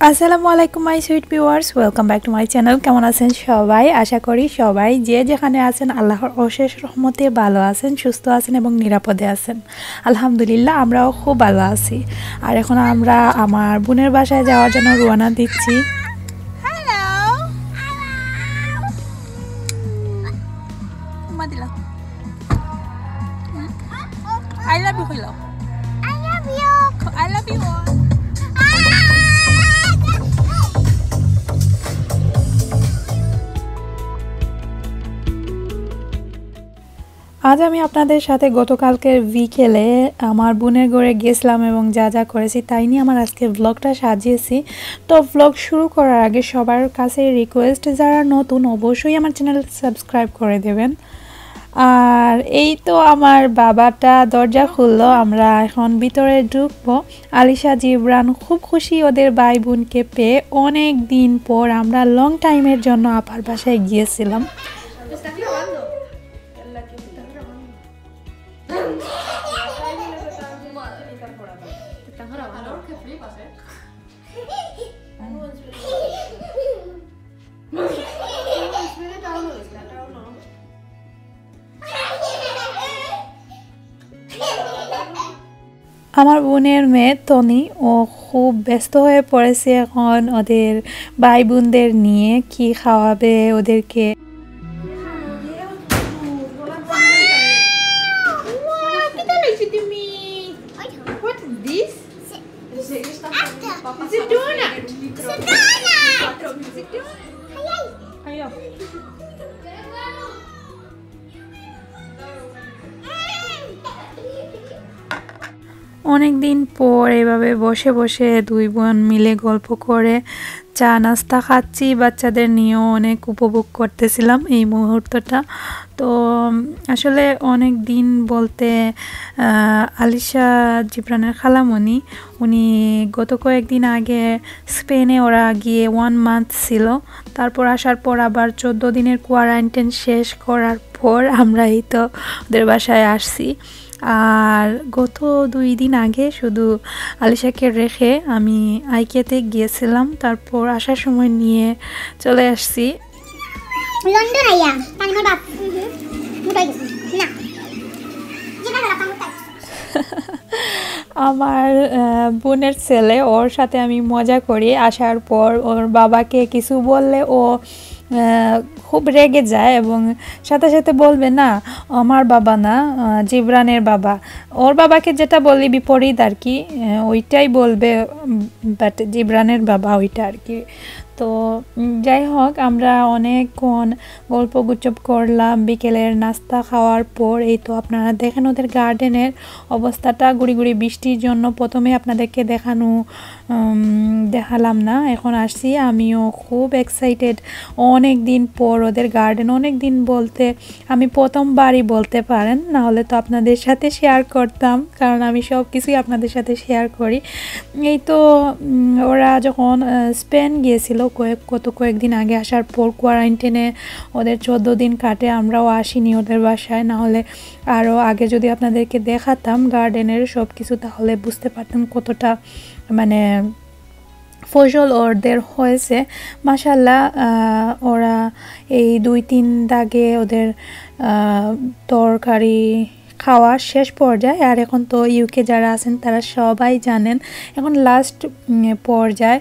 আসসালামু আলাইকুম my sweet viewers, welcome back to my channel. কেমন আছেন সবাই? আশা করি সবাই যে যেখানে আছেন আল্লাহর অশেষ রহমতে ভালো আছেন, সুস্থ আছেন এবং নিরাপদে আছেন। আলহামদুলিল্লাহ, আমরাও খুব ভালো আছি। আর এখন আমরা আমার বোনের বাসায় যাওয়ার জন্য রওনা দিচ্ছি। I love you, hello. I love you. I love you. আজ আমি আপনাদের সাথে গতকালকের বিকেলে আমার বোনের ঘরে গেছিলাম এবং যা যা করেছি তাই নিয়ে আমার আজকে ব্লগটা সাজিয়েছি। তো ব্লগ শুরু করার আগে সবার কাছে রিকোয়েস্ট, যারা নতুন অবশ্যই আমার চ্যানেল সাবস্ক্রাইব করে দেবেন। আর এই তো আমার বাবাটা দরজা খুললো, আমরা এখন ভিতরে ঢুকবো। আলিশা জিবরান খুব খুশি ওদের ভাই বোনকে পেয়ে। অনেক দিন পর আমরা লং টাইমের জন্য আপার বাসায় গিয়েছিলাম। আমার বোনের মেয়ে তনি, ও খুব ব্যস্ত হয়ে পড়েছে এখন ওদের ভাই বোনদের নিয়ে, কি খাওয়াবে ওদেরকে। অনেক দিন পর এভাবে বসে বসে দুই বোন মিলে গল্প করে চা নাস্তা খাচ্ছি, বাচ্চাদের নিয়েও অনেক উপভোগ করতেছিলাম এই মুহূর্তটা। তো আসলে অনেক দিন বলতে আলিশা জিবরানের খালামণি, উনি গত কয়েকদিন আগে স্পেনে ওরা গিয়ে 1 মান্থ ছিল। তারপর আসার পর আবার 14 দিনের কোয়ারেন্টাইন শেষ করার পর আমরা এই তো ওদের বাসায় আসছি। আর গত 2 দিন আগে শুধু আলিশাকে রেখে আমি আইকেতে গিয়েছিলাম, তারপর আসার সময় নিয়ে চলে আসছি লন্ডন। আইয়া তানিমার বাপ মুটাই না আমার বোনের ছেলে, ওর সাথে আমি মজা করি। আসার পর ওর বাবাকে কিছু বললে ও খুব রেগে যায় এবং সাথে সাথে বলবে না আমার বাবা না, জিবরানের বাবা। ওর বাবাকে যেটা বলি বিপরীত আর কি, ওইটাই বলবে, বাট জিবরানের বাবা ওইটা আর কি। তো যাই হোক, আমরা অনেকক্ষণ গল্প গুজব করলাম। বিকেলের নাস্তা খাওয়ার পর এই তো আপনারা দেখেন ওদের গার্ডেনের অবস্থাটা। গুড়ি গুড়ি বৃষ্টির জন্য প্রথমে আপনাদেরকে দেখালাম না, এখন আসছি। আমিও খুব এক্সাইটেড। অনেক দিন পর ওদের গার্ডেন, অনেক দিন বলতে আমি প্রথমবারই বলতে পারেন, না হলে তো আপনাদের সাথে শেয়ার করতাম, কারণ আমি সব কিছুই আপনাদের সাথে শেয়ার করি। এই তো ওরা যখন স্পেন গিয়েছিল কয়েকদিন আগে, আসার পর কোয়ারেন্টাইনে ওদের 14 দিন কাটে। আমরাও আসিনি ওদের বাসায়, না হলে আরও আগে যদি আপনাদেরকে দেখাতাম গার্ডেনের সব কিছু, তাহলে বুঝতে পারতাম কতটা মানে ফসল ওদের হয়েছে। মাশাআল্লাহ, ওরা এই 2-3 দাগে ওদের তরকারি খাওয়া শেষ পর্যায়ে। আর এখন তো ইউকে যারা আছেন তারা সবাই জানেন এখন লাস্ট পর্যায়ে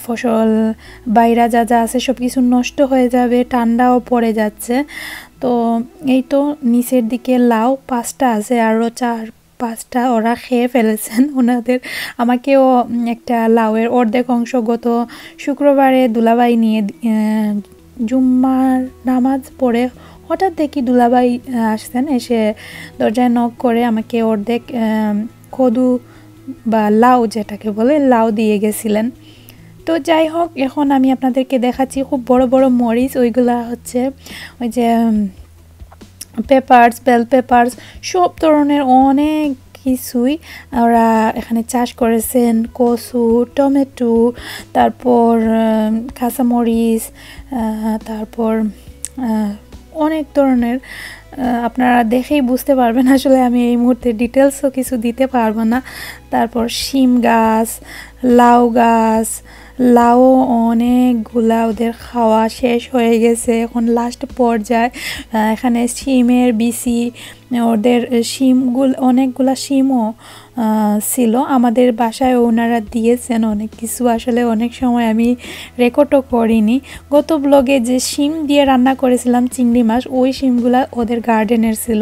ফসল বাইরা যা যা আছে সব কিছু নষ্ট হয়ে যাবে, ঠান্ডাও পড়ে যাচ্ছে। তো এই তো নিচের দিকে লাউ 5টা আছে, আরও 5টা ওরা খেয়ে ফেলেছেন। ওনাদের আমাকেও একটা লাউয়ের অর্ধেক অংশ গত শুক্রবারে দুলাভাই নিয়ে জুম্মার নামাজ পড়ে হঠাৎ দেখি দুলাভাই আসছেন, এসে দরজায় নক করে আমাকে অর্ধেক কদু বা লাউ যেটাকে বলে লাউ দিয়ে গেছিলেন। তো যাই হোক, এখন আমি আপনাদেরকে দেখাচ্ছি খুব বড় বড় মরিচ, ওইগুলা হচ্ছে ওই যে পেপারস, বেল পেপারস, সব ধরনের অনেক কিছুই ওরা এখানে চাষ করেছেন। কচু, টমেটো, তারপর কাঁচামরিচ, তারপর অনেক ধরনের, আপনারা দেখেই বুঝতে পারবেন আসলে আমি এই মুহূর্তে ডিটেলসও কিছু দিতে পারবো না। তারপর শিম গাছ, লাউ গাছ, লাউ অনেকগুলা ওদের খাওয়া শেষ হয়ে গেছে, এখন লাস্ট পর্যায়ে। এখানে শিমের বিচি, ওদের শিমগুলো অনেকগুলা শিমও ছিল আমাদের বাসায়, ওনারা দিয়েছেন অনেক কিছু। আসলে অনেক সময় আমি রেকর্ডও করিনি। গত ব্লগে যে শিম দিয়ে রান্না করেছিলাম চিংড়ি মাছ, ওই শিমগুলা ওদের গার্ডেনের ছিল।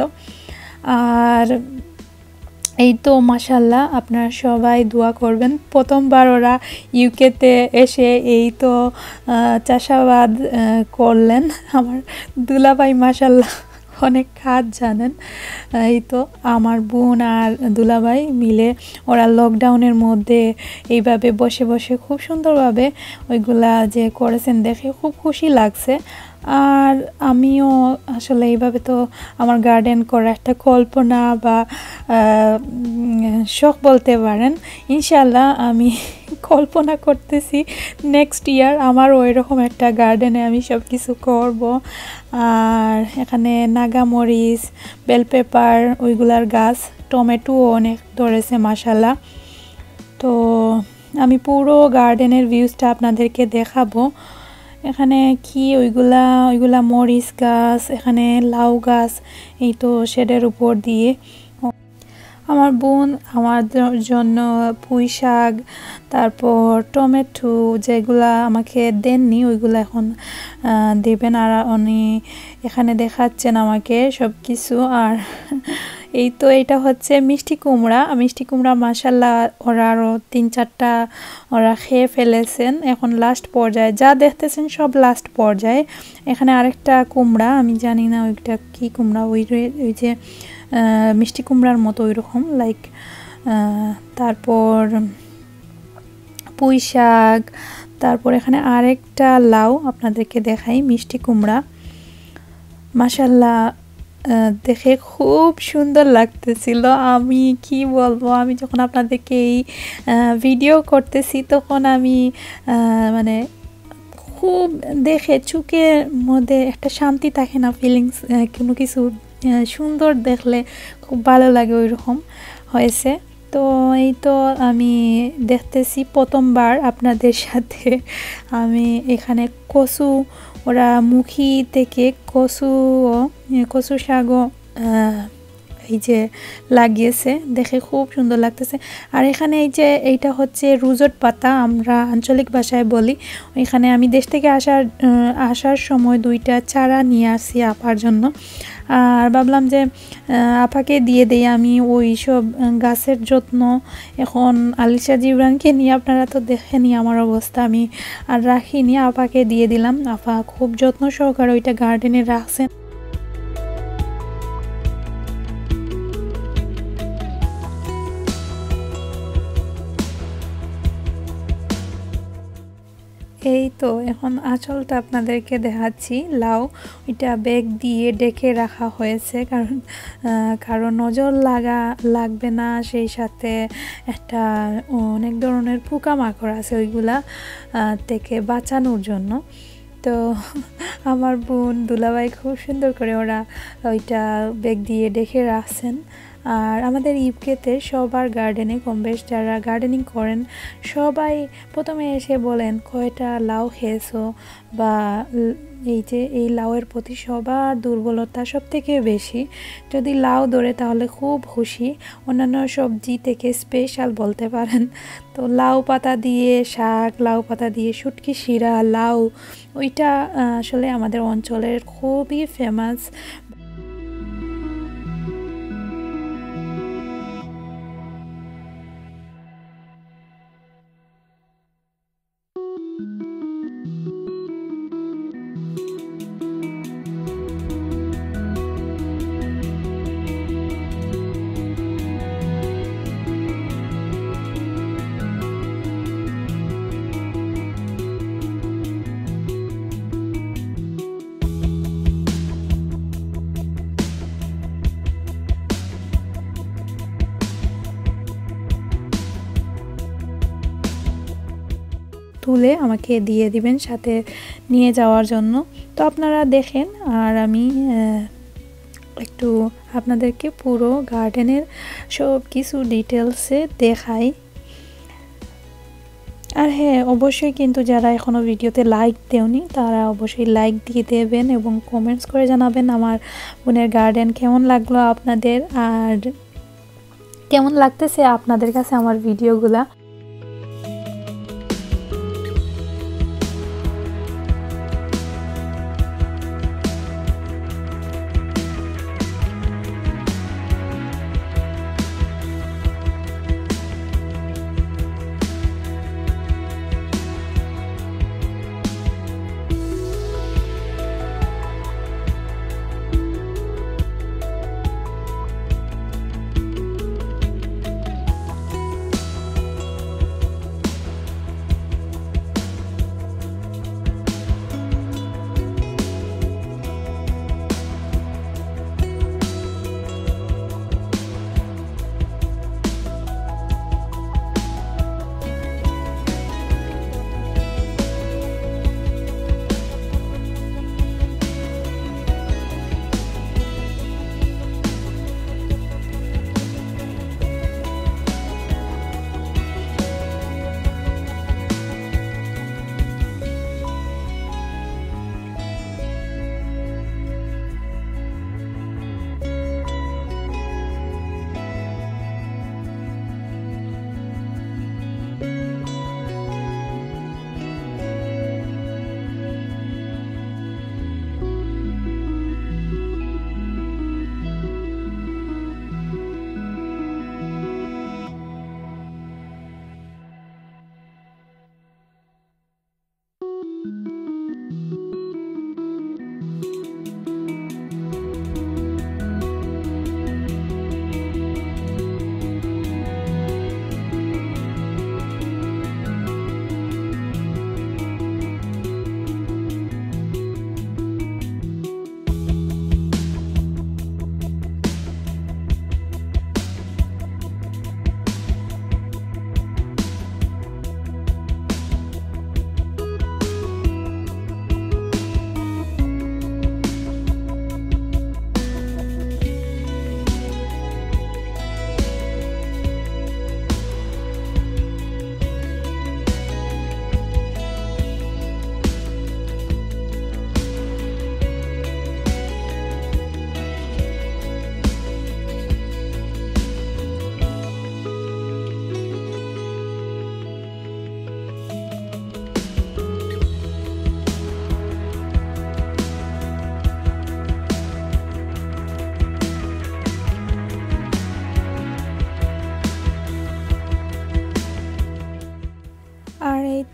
আর এই তো মাশাল্লাহ, আপনারা সবাই দোয়া করবেন। প্রথমবার ওরা ইউকেতে এসে এই তো চাষাবাদ করলেন। আমার দুলাভাই মাশাল্লাহ অনেক কাজ জানেন। এই তো আমার বোন আর দুলাভাই মিলে ওরা লকডাউনের মধ্যে এইভাবে বসে বসে খুব সুন্দরভাবে ওইগুলা যে করেছেন দেখে খুব খুশি লাগছে। আর আমিও আসলে এইভাবে তো আমার গার্ডেন করা একটা কল্পনা বা শখ বলতে পারেন। ইনশাল্লাহ আমি কল্পনা করতেছি নেক্সট ইয়ার আমার ওই রকম একটা গার্ডেনে আমি সব কিছু করব। আর এখানে নাগামরিচ, বেল পেপার, ওইগুলার গাছ, টমেটোও অনেক ধরেছে মাশাল্লাহ। তো আমি পুরো গার্ডেনের ভিউজটা আপনাদেরকে দেখাবো। এখানে কি ওইগুলা মরিচ গাছ, এখানে লাউ গাছ, এই তো শেডের উপর দিয়ে। আমার বোন আমার জন্য পুঁই শাক, তারপর টমেটো যেগুলা আমাকে দেননি ওইগুলো এখন দেবেন। আর উনি এখানে দেখাচ্ছেন আমাকে সব কিছু। আর এই তো এটা হচ্ছে মিষ্টি কুমড়া মাশাল্লাহ ওরা আরও 3-4টা ওরা খেয়ে ফেলেছেন। এখন লাস্ট পর্যায়ে যা দেখতেছেন সব লাস্ট পর্যায়ে। এখানে আরেকটা কুমড়া, আমি জানি না ওইটা কি কুমড়া, ওই যে মিষ্টি কুমড়ার মতো ওই রকম লাইক। তারপর পুঁই শাক, তারপর এখানে আরেকটা লাউ আপনাদেরকে দেখাই, মিষ্টি কুমড়া মাশাল্লাহ দেখে খুব সুন্দর লাগতেছিল। আমি কি বলবো, আমি যখন আপনাদেরকে এই ভিডিও করতেছি তখন আমি মানে খুব দেখে চোখের মধ্যে একটা শান্তি থাকে না, ফিলিংস, কোনো কিছু সুন্দর দেখলে খুব ভালো লাগে, ওই রকম হয়েছে। তো এই তো আমি দেখতেছি প্রথমবার আপনাদের সাথে আমি এখানে কচু, ওরা মুখী থেকে কচু শাকও এই যে লাগিয়েছে, দেখে খুব সুন্দর লাগতেছে। আর এখানে এই যে এইটা হচ্ছে রুজট পাতা, আমরা আঞ্চলিক ভাষায় বলি। এখানে আমি দেশ থেকে আসার সময় 2টা চারা নিয়ে আসি আপার জন্য। আর ভাবলাম যে আপাকে দিয়ে দেই, আমি ওই সব গাছের যত্ন এখন আলিশা জিবরানকে নিয়ে, আপনারা তো দেখেনি আমার অবস্থা, আমি আর রাখিনি, আপাকে দিয়ে দিলাম। আপা খুব যত্ন সহকারে ওইটা গার্ডেনে রাখছেন। এই তো এখন আঁচলটা আপনাদেরকে দেখাচ্ছি। লাউ এটা ব্যাগ দিয়ে ডেকে রাখা হয়েছে, কারণ নজর লাগবে না, সেই সাথে একটা অনেক ধরনের পোকামাকড় আছে ওইগুলা থেকে বাঁচানোর জন্য। তো আমার বোন দুলাভাই খুব সুন্দর করে ওরা ওইটা ব্যাগ দিয়ে ডেকে রাখছেন। আর আমাদের ইউকেতে সবার গার্ডেনে কম বেশ যারা গার্ডেনিং করেন সবাই প্রথমে এসে বলেন কয়টা লাউ খেয়েছো, বা এই যে এই লাউয়ের প্রতি সবার দুর্বলতা সব থেকে বেশি। যদি লাউ ধরে তাহলে খুব খুশি, অন্যান্য সবজি থেকে স্পেশাল বলতে পারেন। তো লাউ পাতা দিয়ে শাক, লাউ পাতা দিয়ে শুটকি শিরা, লাউ ওইটা আসলে আমাদের অঞ্চলের খুবই ফেমাস। তুলে আমাকে দিয়ে দিবেন সাথে নিয়ে যাওয়ার জন্য। তো আপনারা দেখেন আর আমি একটু আপনাদেরকে পুরো গার্ডেনের সব কিছু ডিটেলসে দেখাই। আর হ্যাঁ, অবশ্যই কিন্তু যারা এখনও ভিডিওতে লাইক দেওনি তারা অবশ্যই লাইক দিয়ে দেবেন এবং কমেন্টস করে জানাবেন আমার বোনের গার্ডেন কেমন লাগলো আপনাদের, আর কেমন লাগতেছে আপনাদের কাছে আমার ভিডিওগুলা।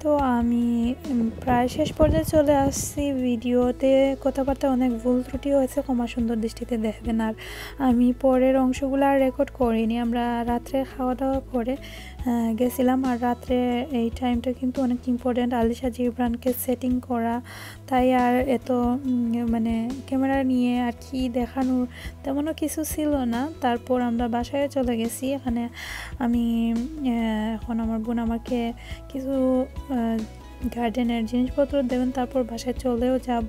তো আমি প্রায় শেষ পর্যায়ে চলে আসছি। ভিডিওতে কথাবার্তা অনেক ভুল ত্রুটি হয়েছে, ক্ষমা সুন্দর দৃষ্টিতে দেখবেন। আর আমি পরের অংশগুলো আর রেকর্ড করিনি, আমরা রাত্রে খাওয়া দাওয়া করে গেছিলাম। আর রাত্রে এই টাইমটা কিন্তু অনেক ইম্পর্টেন্ট, আলিশা জিবরানকে সেটিং করা, তাই আর এত মানে ক্যামেরা নিয়ে আর কি দেখানোর তেমনও কিছু ছিল না। তারপর আমরা বাসায় চলে গেছি। এখানে আমি এখন আমার বোন আমাকে কিছু গার্ডেনের জিনিসপত্র দেবেন, তারপর বাসায় চলেও যাব।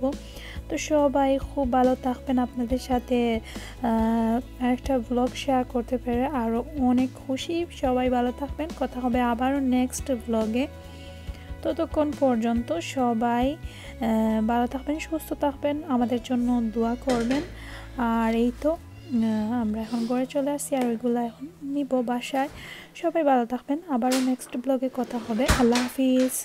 তো সবাই খুব ভালো থাকবেন, আপনাদের সাথে আরেকটা ব্লগ শেয়ার করতে পেরে আরও অনেক খুশি। সবাই ভালো থাকবেন, কথা হবে আবারও নেক্সট ব্লগে। ততক্ষণ পর্যন্ত সবাই ভালো থাকবেন, সুস্থ থাকবেন, আমাদের জন্য দোয়া করবেন। আর এই তো আমরা এখন ঘরে চলে আসছি, আর ওইগুলো এখন নিব বাসায়। সবাই ভালো থাকবেন, আবারও নেক্সট ব্লগে কথা হবে। আল্লাহ হাফিজ।